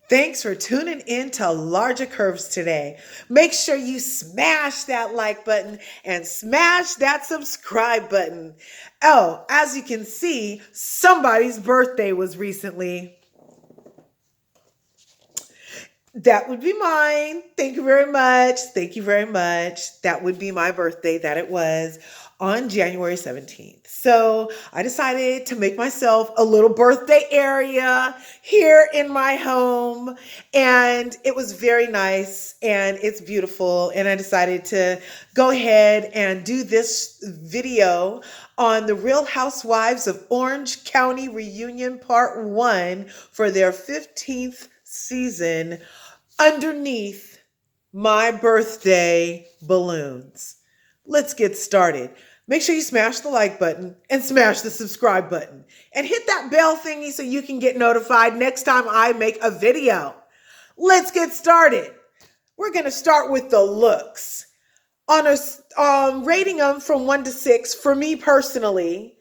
Thanks for tuning in to LRGA Curves today. Make sure you smash that like button and smash that subscribe button. Oh, as you can see, somebody's birthday was recently. That would be mine. Thank you very much. Thank you very much. That would be my birthday that it was on January 17th. So I decided to make myself a little birthday area here in my home. And it was very nice and it's beautiful. And I decided to go ahead and do this video on the Real Housewives of Orange County Reunion Part 1 for their 15th season underneath my birthday balloons. Let's get started. Make sure you smash the like button and smash the subscribe button and hit that bell thingy so you can get notified next time I make a video. Let's get started. We're going to start with the looks. Rating them from 1 to 6, for me personally,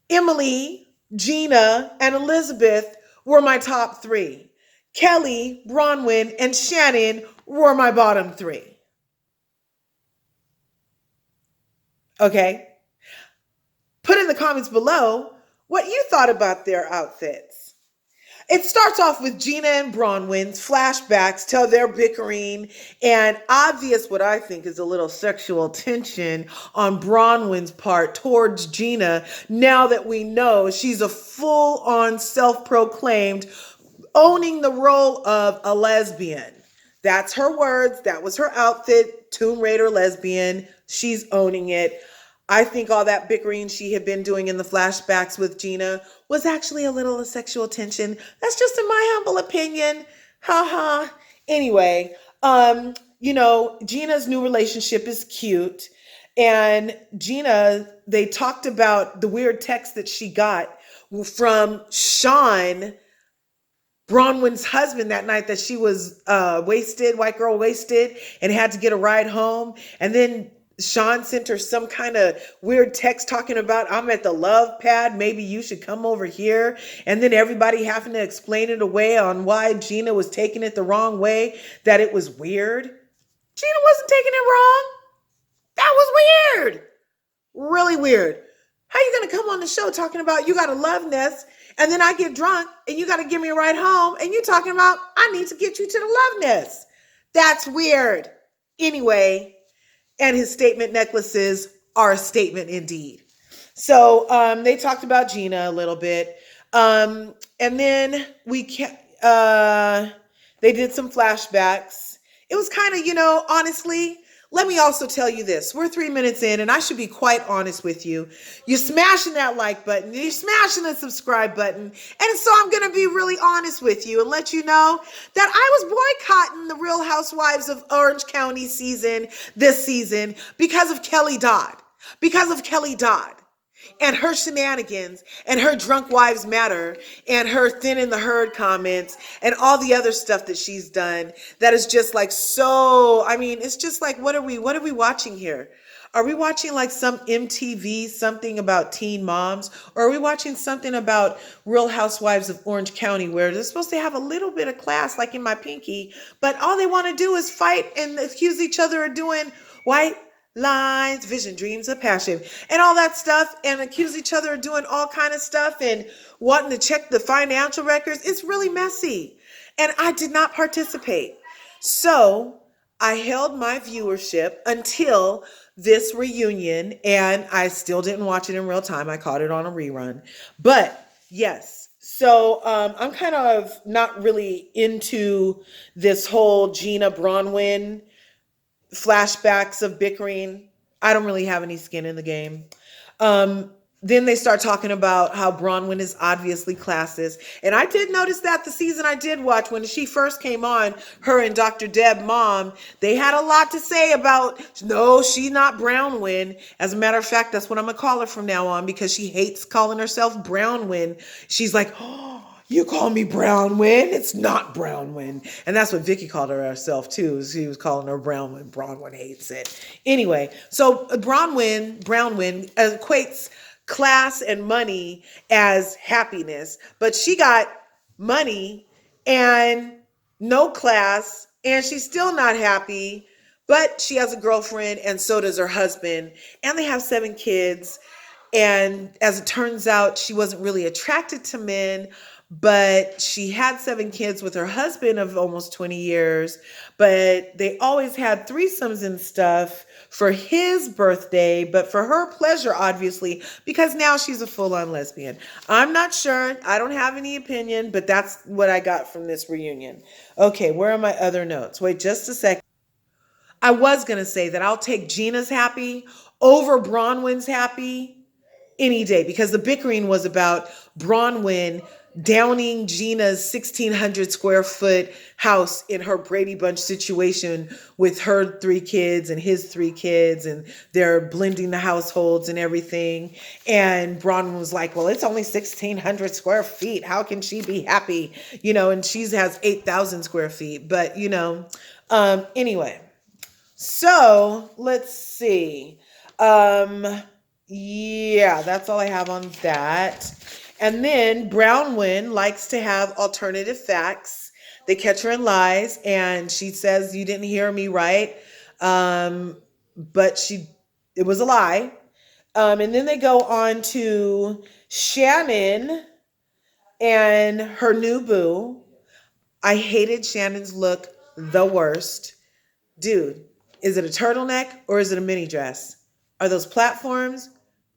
Emily, Gina, and Elizabeth were my top 3. Kelly, Brownwin, and Shannon were my bottom 3. Okay? Put in the comments below what you thought about their outfits. It starts off with Gina and Brownwin's flashbacks tell their bickering and obvious what I think is a little sexual tension on Brownwin's part towards Gina now that we know she's a full-on self-proclaimed owning the role of a lesbian. That's her words. That was her outfit. Tomb Raider lesbian. She's owning it. I think all that bickering she had been doing in the flashbacks with Gina was actually a little sexual tension. That's just in my humble opinion. Ha ha. Anyway, Gina's new relationship is cute. And Gina, they talked about the weird text that she got from Sean, Bronwyn's husband, that night that she was wasted, white girl wasted, and had to get a ride home. And then Sean sent her some kind of weird text talking about, I'm at the love pad, maybe you should come over here. And then everybody having to explain it away on why Gina was taking it the wrong way, that it was weird. Gina wasn't taking it wrong. That was weird. Really weird. How you going to come on the show talking about you got a love nest, and then I get drunk and you got to give me a ride home and you talking about I need to get you to the love nest? That's weird. Anyway, and his statement necklaces are a statement indeed. So they talked about Gina a little bit. And then they did some flashbacks. It was kind of, honestly, let me also tell you this. We're 3 minutes in, and I should be quite honest with you. You're smashing that like button. You're smashing the subscribe button. And so I'm going to be really honest with you and let you know that I was boycotting the Real Housewives of Orange County this season because of Kelly Dodd. Because of Kelly Dodd and her shenanigans and her drunk wives matter and her thin in the herd comments and all the other stuff that she's done that is just like, it's just like, what are we watching here? Are we watching like some MTV, something about teen moms? Or are we watching something about Real Housewives of Orange County where they're supposed to have a little bit of class like in my pinky, but all they want to do is fight and accuse each other of doing white lines, vision, dreams of passion, and all that stuff, and accuse each other of doing all kind of stuff and wanting to check the financial records? It's really messy. And I did not participate. So I held my viewership until this reunion, and I still didn't watch it in real time. I caught it on a rerun. But yes, so I'm kind of not really into this whole Gina Brownwin flashbacks of bickering. I don't really have any skin in the game. Then they start talking about how Brownwin is obviously classist. And I did notice that the season I did watch, when she first came on, her and Dr. Deb mom, they had a lot to say about, no, she's not Brownwin. As a matter of fact, that's what I'm going to call her from now on, because she hates calling herself Brownwin. She's like, oh, you call me Brownwin? It's not Brownwin. And that's what Vicky called her herself too. She was calling her Brownwin. Brownwin hates it. Anyway, so Brownwin equates class and money as happiness, but she got money and no class, and she's still not happy, but she has a girlfriend, and so does her husband, and they have 7 kids. And as it turns out, she wasn't really attracted to men, but she had 7 kids with her husband of almost 20 years. But they always had threesomes and stuff for his birthday, but for her pleasure, obviously, because now she's a full-on lesbian. I'm not sure. I don't have any opinion, but that's what I got from this reunion. Okay, where are my other notes? Wait just a second. I was going to say that I'll take Gina's happy over Bronwyn's happy any day, because the bickering was about Brownwin downing Gina's 1,600 square foot house in her Brady Bunch situation with her 3 kids and his 3 kids, and they're blending the households and everything. And Brownwin was like, well, it's only 1,600 square feet. How can she be happy? And she has 8,000 square feet. But, anyway. So let's see. Yeah, that's all I have on that. And then Brownwin likes to have alternative facts. They catch her in lies, and she says, you didn't hear me right. But it was a lie. And then they go on to Shannon and her new boo. I hated Shannon's look the worst. Dude, is it a turtleneck or is it a mini dress? Are those platforms?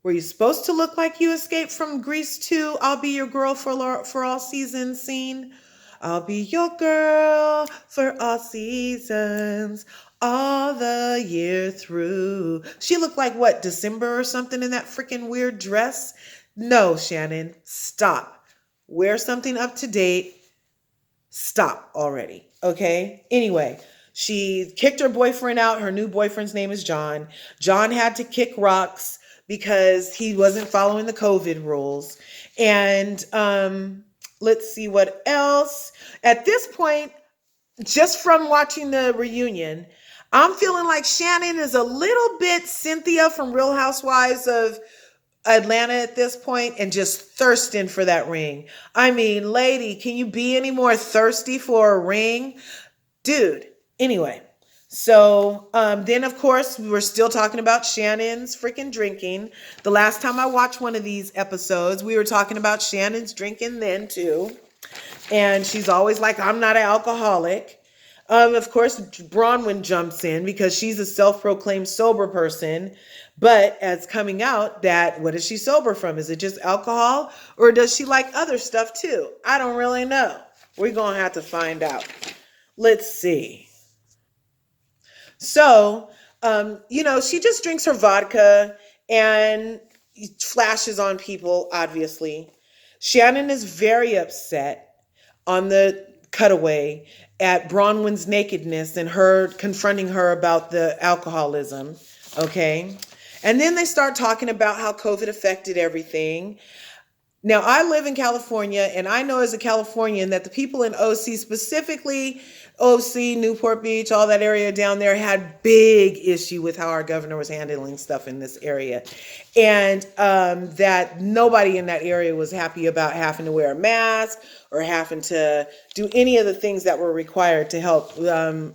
Were you supposed to look like you escaped from Grease 2? I'll be your girl for all seasons scene. I'll be your girl for all seasons, all the year through. She looked like what, December or something in that freaking weird dress? No, Shannon, stop. Wear something up to date. Stop already, okay? Anyway, she kicked her boyfriend out. Her new boyfriend's name is John. John had to kick rocks because he wasn't following the COVID rules. And let's see what else. At this point, just from watching the reunion, I'm feeling like Shannon is a little bit Cynthia from Real Housewives of Atlanta at this point, and just thirsting for that ring. I mean, lady, can you be any more thirsty for a ring? Dude. Anyway, so then, of course, we were still talking about Shannon's freaking drinking. The last time I watched one of these episodes, we were talking about Shannon's drinking then, too. And she's always like, I'm not an alcoholic. Of course, Bronwyn jumps in because she's a self-proclaimed sober person. But it's coming out that, what is she sober from? Is it just alcohol, or does she like other stuff too? I don't really know. We're going to have to find out. Let's see. So, she just drinks her vodka and flashes on people, obviously. Shannon is very upset on the cutaway at Bronwyn's nakedness and her confronting her about the alcoholism, okay? And then they start talking about how COVID affected everything. Now, I live in California, and I know as a Californian that the people in OC, specifically OC, Newport Beach, all that area down there, had big issue with how our governor was handling stuff in this area. And that nobody in that area was happy about having to wear a mask or having to do any of the things that were required to help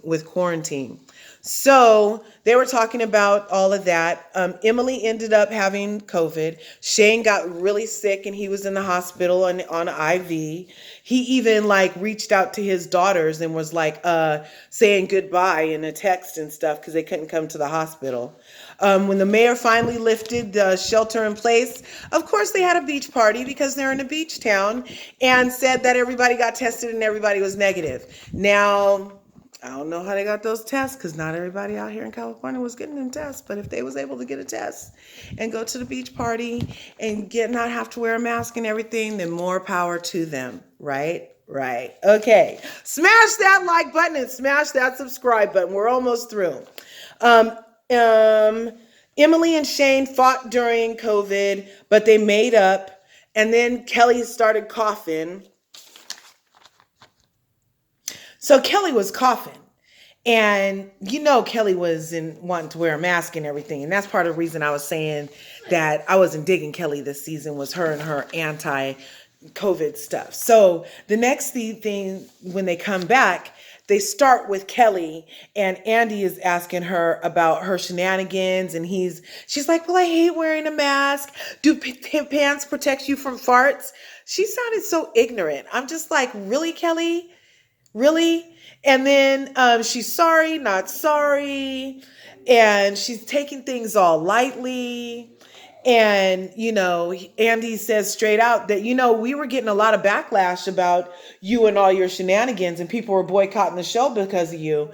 with quarantine. So they were talking about all of that. Emily ended up having COVID. Shane got really sick and he was in the hospital on IV. He even reached out to his daughters and was saying goodbye in a text and stuff because they couldn't come to the hospital. When the mayor finally lifted the shelter in place, of course they had a beach party because they're in a beach town, and said that everybody got tested and everybody was negative. Now, I don't know how they got those tests because not everybody out here in California was getting them tests. But if they was able to get a test and go to the beach party and not have to wear a mask and everything, then more power to them, right? Right. Okay. Smash that like button and smash that subscribe button. We're almost through. Emily and Shane fought during COVID, but they made up. And then Kelly started coughing. So Kelly was coughing, and Kelly was wanting to wear a mask and everything. And that's part of the reason I was saying that I wasn't digging Kelly this season, was her and her COVID stuff. So the next thing when they come back, they start with Kelly, and Andy is asking her about her shenanigans, and she's like, well, I hate wearing a mask. Do pants protect you from farts? She sounded so ignorant. I'm just like, really, Kelly? Really? And then she's sorry, not sorry. And she's taking things all lightly. And, Andy says straight out that, we were getting a lot of backlash about you and all your shenanigans, and people were boycotting the show because of you.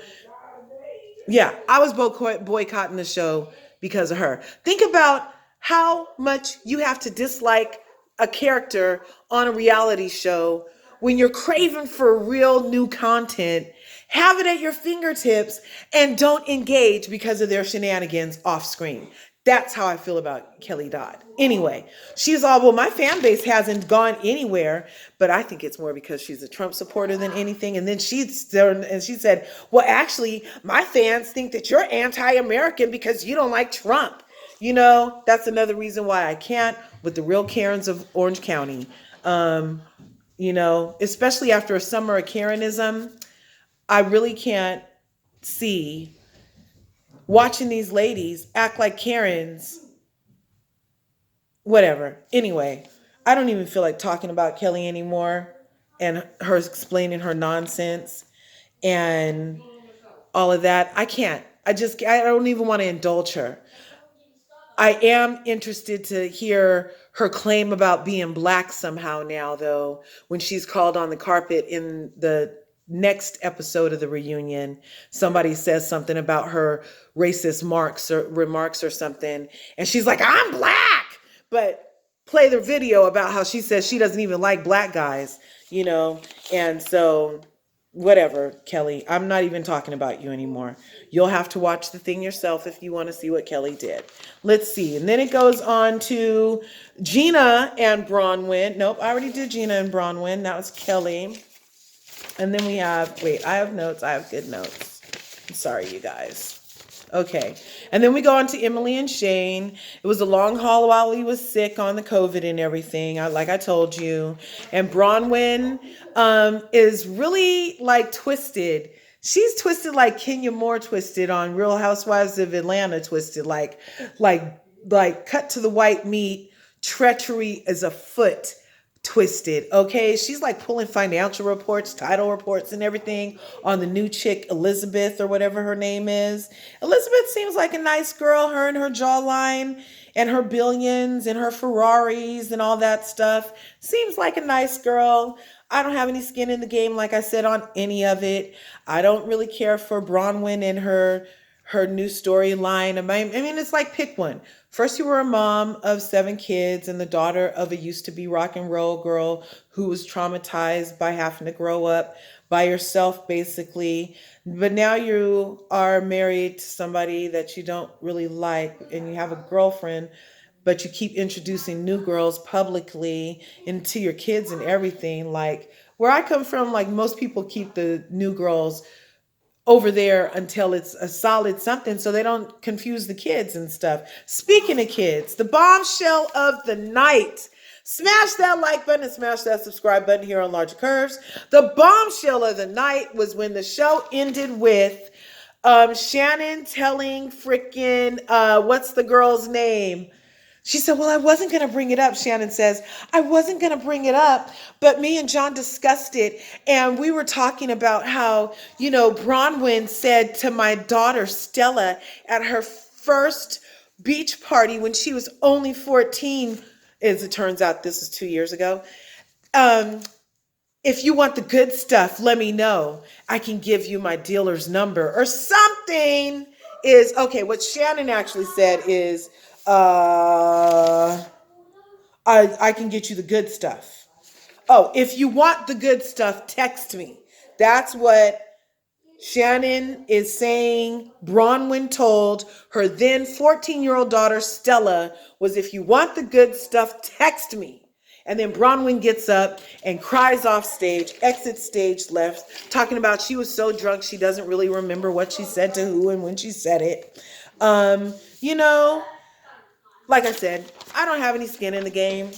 Yeah, I was boycotting the show because of her. Think about how much you have to dislike a character on a reality show when you're craving for real new content. Have it at your fingertips and don't engage because of their shenanigans off screen. That's how I feel about Kelly Dodd. Anyway, she's all, well, my fan base hasn't gone anywhere, but I think it's more because she's a Trump supporter than anything. And then she said, well, actually, my fans think that you're anti-American because you don't like Trump. That's another reason why I can't with the real Karens of Orange County. Especially after a summer of Karenism, I really can't see watching these ladies act like Karens. Whatever. Anyway, I don't even feel like talking about Kelly anymore and her explaining her nonsense and all of that. I can't. I don't even want to indulge her. I am interested to hear her claim about being black somehow now, though, when she's called on the carpet in the next episode of the reunion. Somebody says something about her racist remarks or something, and she's like, I'm black! But play the video about how she says she doesn't even like black guys, and so whatever, Kelly, I'm not even talking about you anymore. You'll have to watch the thing yourself if you want to see what Kelly did. Let's see. And then it goes on to Gina and Brownwin. Nope, I already did Gina and Brownwin. That was Kelly. And then we have, I have notes. I have good notes. I'm sorry, you guys. Okay. And then we go on to Emily and Shane. It was a long haul while he was sick on the COVID and everything, like I told you. And Bronwyn is really like twisted. She's twisted like Kenya Moore twisted on Real Housewives of Atlanta twisted, like cut to the white meat, treachery is afoot twisted. Okay, she's like pulling financial reports, title reports and everything on the new chick Elizabeth or whatever her name is. Elizabeth seems like a nice girl, her and her jawline and her billions and her Ferraris and all that stuff. Seems like a nice girl. I don't have any skin in the game, like I said, on any of it. I don't really care for Bronwyn and her new storyline. I mean, it's like, pick one. First, you were a mom of 7 kids and the daughter of a used to be rock and roll girl who was traumatized by having to grow up by yourself, basically. But now you are married to somebody that you don't really like, and you have a girlfriend, but you keep introducing new girls publicly into your kids and everything. Like, where I come from, like, most people keep the new girls over there until it's a solid something so they don't confuse the kids and stuff. Speaking of kids, the bombshell of the night. Smash that like button and smash that subscribe button here on LRGA Curves. The bombshell of the night was when the show ended with Shannon telling freaking, what's the girl's name? She said, well, I wasn't going to bring it up. Shannon says, I wasn't going to bring it up, but me and John discussed it. And we were talking about how, Bronwyn said to my daughter, Stella, at her first beach party when she was only 14, as it turns out, this is 2 years ago. If you want the good stuff, let me know. I can give you my dealer's number or something. What Shannon actually said is, I can get you the good stuff. Oh, if you want the good stuff, text me. That's what Shannon is saying. Bronwyn told her then 14-year-old daughter, Stella, was if you want the good stuff, text me. And then Bronwyn gets up and cries off stage, exits stage left, talking about she was so drunk she doesn't really remember what she said to who and when she said it. Like I said, I don't have any skin in the game.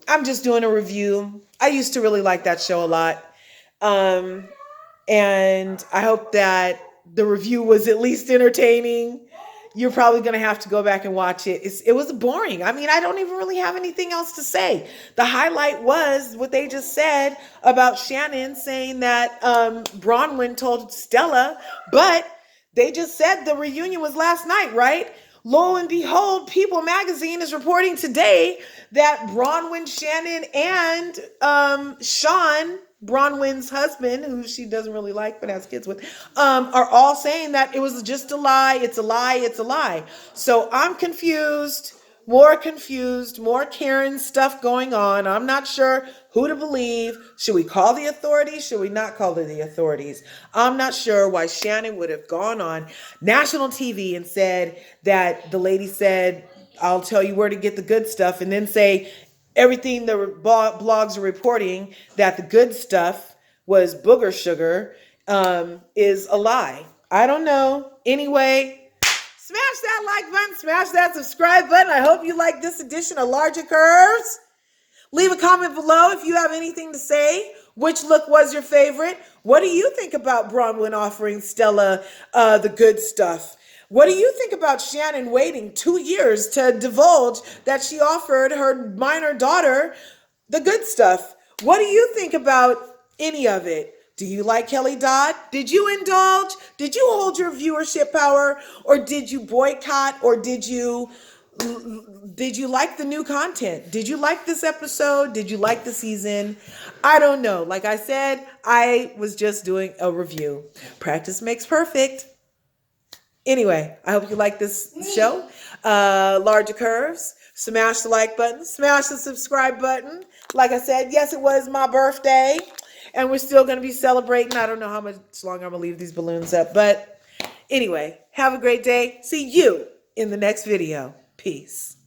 I'm just doing a review. I used to really like that show a lot. Um, and I hope that the review was at least entertaining. You're probably going to have to go back and watch it. It was boring. I mean, I don't even really have anything else to say. The highlight was what they just said about Shannon saying that Bronwyn told Stella, but they just said the reunion was last night, right? Lo and behold, People magazine is reporting today that Bronwyn, Shannon, and Sean, Bronwyn's husband, who she doesn't really like but has kids with, are all saying that it was just a lie. It's a lie. It's a lie. So I'm confused, more Karen stuff going on. I'm not sure who to believe. Should we call the authorities? Should we not call the authorities? I'm not sure why Shannon would have gone on national TV and said that the lady said, I'll tell you where to get the good stuff, and then say everything the blogs are reporting that the good stuff was booger sugar is a lie. I don't know. Anyway, smash that like button, smash that subscribe button. I hope you like this edition of LRGA Curves. Leave a comment below if you have anything to say. Which look was your favorite? What do you think about Bronwyn offering Stella the good stuff? What do you think about Shannon waiting 2 years to divulge that she offered her minor daughter the good stuff? What do you think about any of it? Do you like Kelly Dodd? Did you indulge? Did you hold your viewership power? Or did you boycott? Or did you like the new content? Did you like this episode? Did you like the season? I don't know. Like I said, I was just doing a review. Practice makes perfect. Anyway, I hope you like this show. LRGA Curves. Smash the like button. Smash the subscribe button. Like I said, yes, it was my birthday. And we're still going to be celebrating. I don't know how much longer I'm going to leave these balloons up. But anyway, have a great day. See you in the next video. Peace.